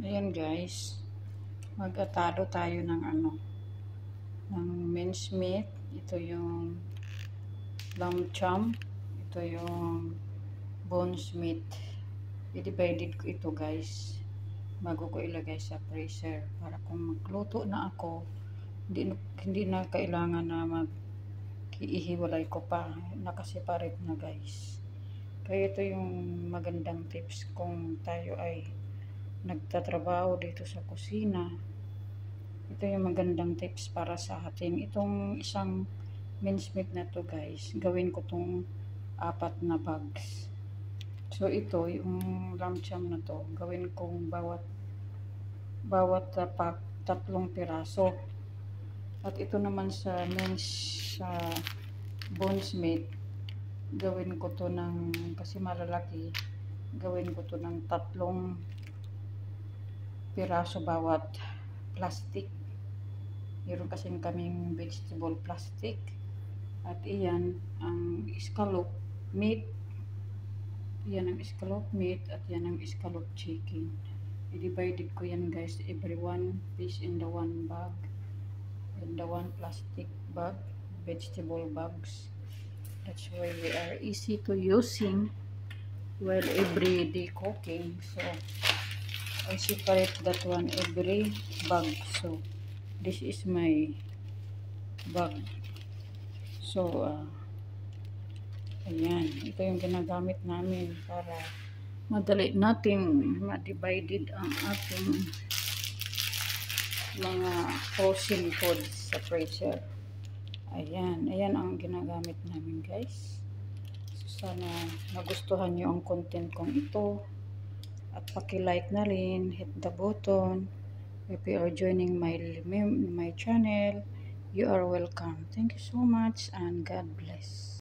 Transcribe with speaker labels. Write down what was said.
Speaker 1: Ayan guys, mag-atado tayo ng ng minced meat. Ito yung lamb chop. Ito yung bones meat. I-divided ko ito guys, bago ko ilagay sa freezer. Para kung magluto na ako, hindi na kailangan na ihiwalay ko pa. Nakaseparate na guys. Kaya ito yung magandang tips kung tayo ay nagtatrabaho dito sa kusina. Ito yung magandang tips para sa atin. Itong isang minced meat na to guys, gawin ko tong 4 na bags. So ito, yung lamb chop na to, gawin kong bawat pack 3 piraso. At ito naman sa sa bones meat, gawin ko to ng, kasi malalaki, gawin ko to ng 3 piraso bawat plastic. Meron kasing kaming vegetable plastic. At iyan ang scallop meat. Yan ang scallop meat at yan ang scallop chicken. I-divided ko yan guys, every one piece in the one bag. In the one plastic bag, vegetable bags. That's why we are easy to using while everyday cooking. So I separate that one every bag. So this is my bag. So ayan, ito yung ginagamit namin para madali nating ma-divided ang ating mga frozen foods sa freezer. Ayan ang ginagamit namin guys. So sana nagustuhan nyo ang content kong ito. At paki-like na rin, hit the button. If you are joining my channel, you are welcome. Thank you so much and God bless.